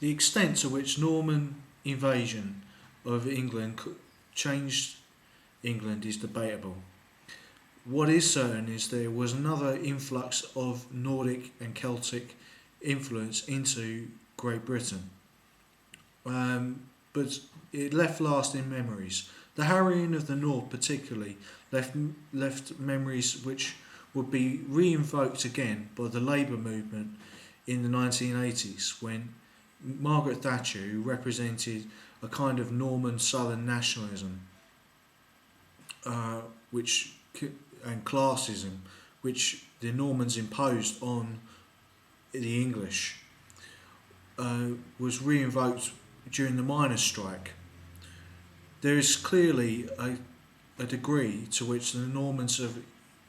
The extent to which Norman invasion of England changed England is debatable. What is certain is there was another influx of Nordic and Celtic influence into Great Britain, but it left lasting memories. The harrying of the North, particularly, left memories which would be re-invoked again by the Labour movement in the 1980s, when Margaret Thatcher, who represented a kind of Norman Southern nationalism, which and classism, which the Normans imposed on the English, was re-invoked during the miners' strike. There is clearly a degree to which the Normans have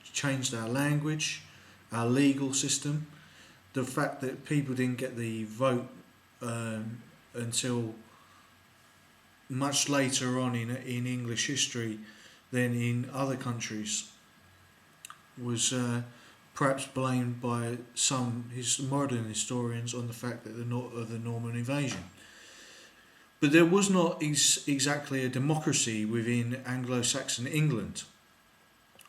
changed our language, our legal system. The fact that people didn't get the vote until much later on in English history than in other countries was perhaps blamed by some modern historians on the fact that of the Norman invasion. But there was not exactly a democracy within Anglo-Saxon England.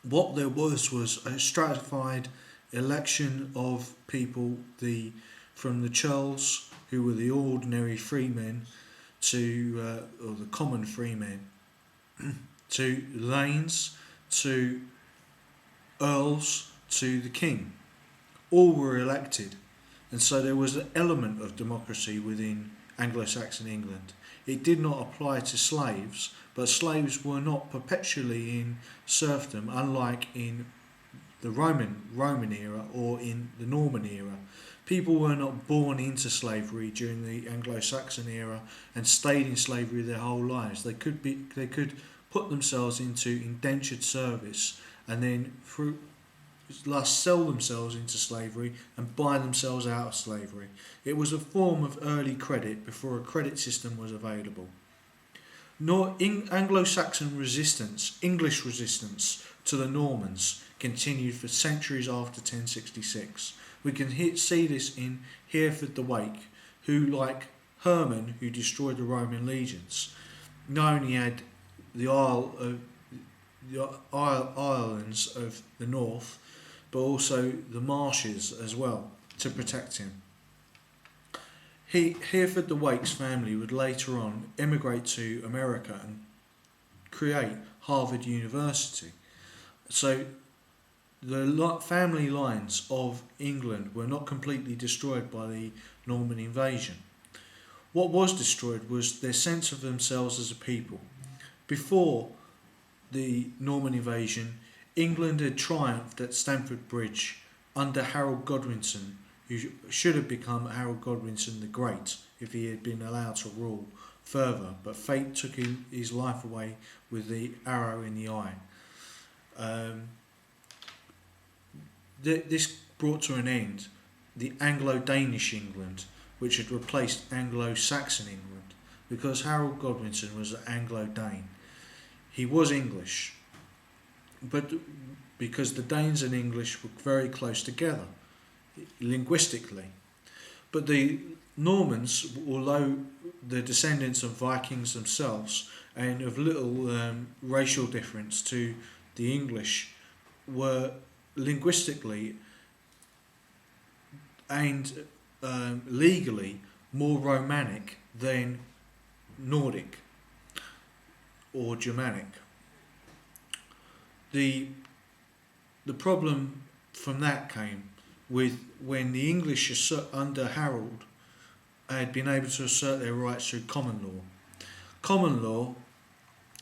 What there was a stratified election of people, from the churls, who were the ordinary freemen, or the common freemen, to lanes, to earls, to the king. All were elected, and so there was an element of democracy within Anglo-Saxon England. It did not apply to slaves, but slaves were not perpetually in serfdom, unlike in the Roman era or in the Norman era. People were not born into slavery during the Anglo-Saxon era and stayed in slavery their whole lives. They could put themselves into indentured service and then sell themselves into slavery and buy themselves out of slavery. It was a form of early credit before a credit system was available. Anglo-Saxon resistance, English resistance to the Normans, continued for centuries after 1066. We can see this in Hereford the Wake, who, like Herman, who destroyed the Roman legions, not only had the islands of the north, but also the marshes as well to protect him. Hereford the Wake's family would later on emigrate to America and create Harvard University. So the family lines of England were not completely destroyed by the Norman invasion. What was destroyed was their sense of themselves as a people. Before the Norman invasion, England had triumphed at Stamford Bridge under Harold Godwinson, who should have become Harold Godwinson the Great if he had been allowed to rule further, but fate took his life away with the arrow in the eye. This brought to an end the Anglo-Danish England, which had replaced Anglo-Saxon England, because Harold Godwinson was an Anglo-Dane. He was English, but because the Danes and English were very close together linguistically. But the Normans, although the descendants of Vikings themselves and of little racial difference to the English, were linguistically and legally more Romanic than Nordic or Germanic. The problem from that came with when the English under Harold had been able to assert their rights through common law. Common law,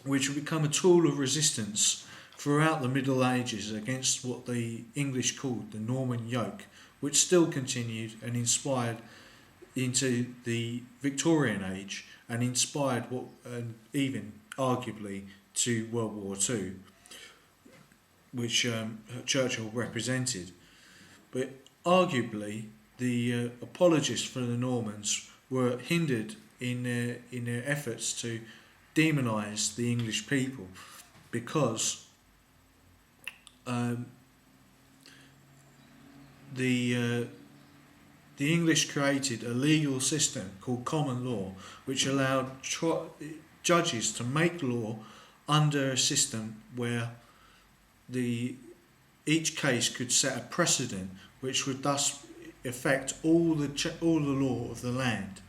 which would become a tool of resistance throughout the Middle Ages against what the English called the Norman Yoke, which still continued and inspired into the Victorian age and inspired even arguably to World War II, which Churchill represented. But arguably the apologists for the Normans were hindered in their efforts to demonise the English people, because the the English created a legal system called common law, which allowed judges to make law under a system where each case could set a precedent, which would thus affect all the law of the land.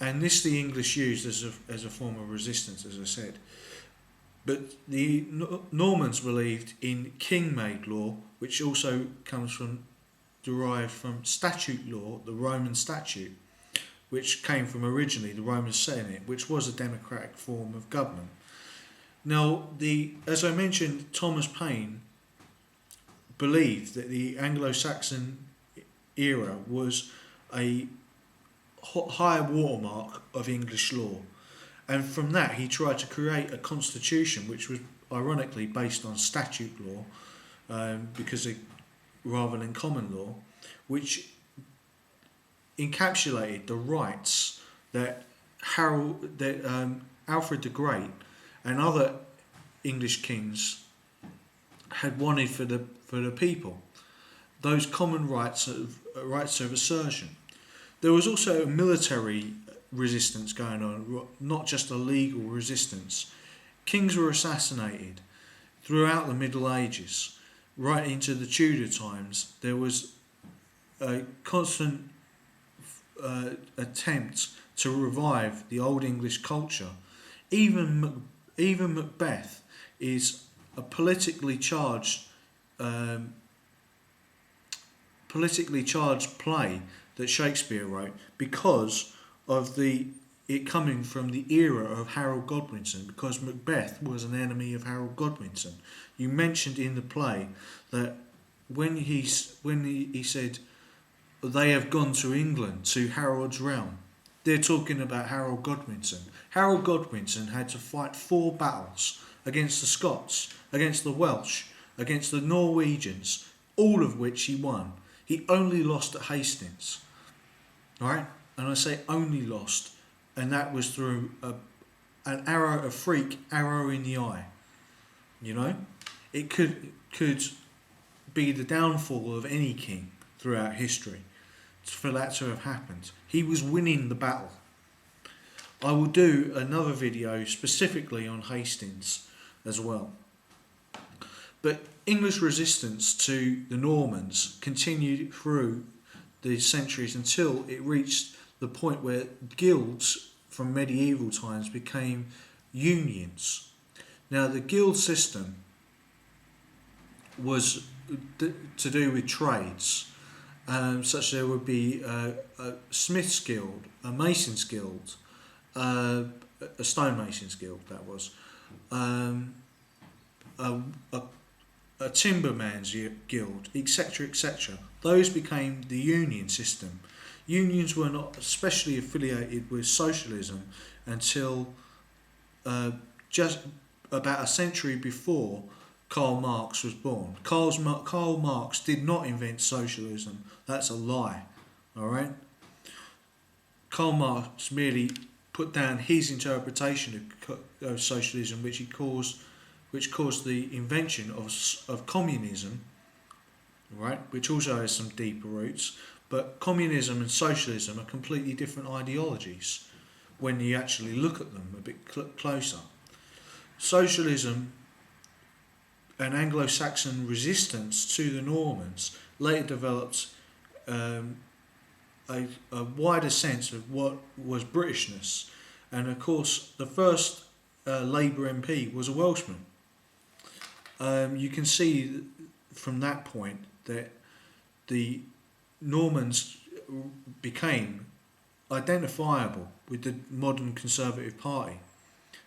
And this the English used as a form of resistance, as I said. But the Normans believed in king-made law, which also derived from statute law, the Roman statute, which came from originally the Roman Senate, which was a democratic form of government. Now, as I mentioned, Thomas Paine believed that the Anglo-Saxon era was a high watermark of English law, and from that he tried to create a constitution which was ironically based on statute law, rather than common law, which encapsulated the rights that Alfred the Great and other English kings had wanted for the people. Those common rights of assertion. There was also a military resistance going on, not just a legal resistance. Kings were assassinated throughout the Middle Ages, right into the Tudor times. There was a constant attempt to revive the old English culture. Even Macbeth is a politically charged play that Shakespeare wrote because of it coming from the era of Harold Godwinson, because Macbeth was an enemy of Harold Godwinson. You mentioned in the play that when he said they have gone to England, to Harold's realm, they're talking about Harold Godwinson. Harold Godwinson had to fight 4 battles against the Scots, against the Welsh, against the Norwegians, all of which he won. He only lost at Hastings, right? And I say only lost, and that was through a freak arrow in the eye. You know, it could be the downfall of any king throughout history for that to have happened. He was winning the battle. I will do another video specifically on Hastings as well. But English resistance to the Normans continued through the centuries until it reached the point where guilds from medieval times became unions. Now, the guild system was to do with trades, such there would be a smith's guild, a mason's guild, a stonemason's guild, that was, a timberman's guild, etc., etc. Those became the union system. Unions were not especially affiliated with socialism until just about a century before Karl Marx was born. Karl Marx did not invent socialism. That's a lie. Alright? Karl Marx merely put down his interpretation of socialism, which caused the invention of communism, right? Which also has some deeper roots. But communism and socialism are completely different ideologies when you actually look at them a bit closer. Socialism and Anglo-Saxon resistance to the Normans later developed a wider sense of what was Britishness, and of course the first Labour MP was a Welshman. You can see from that point that the Normans became identifiable with the modern Conservative Party.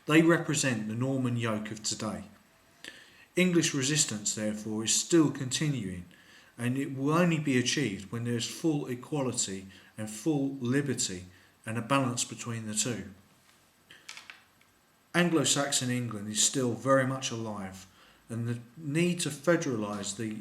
They represent the Norman Yoke of today. English resistance, therefore, is still continuing, and it will only be achieved when there is full equality and full liberty and a balance between the two. Anglo-Saxon England is still very much alive, and the need to federalise the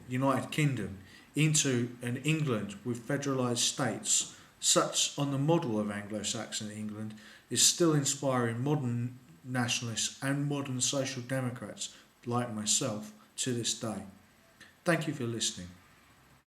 United Kingdom into an England with federalised states, such on the model of Anglo-Saxon England, is still inspiring modern nationalists and modern social democrats like myself to this day. Thank you for listening.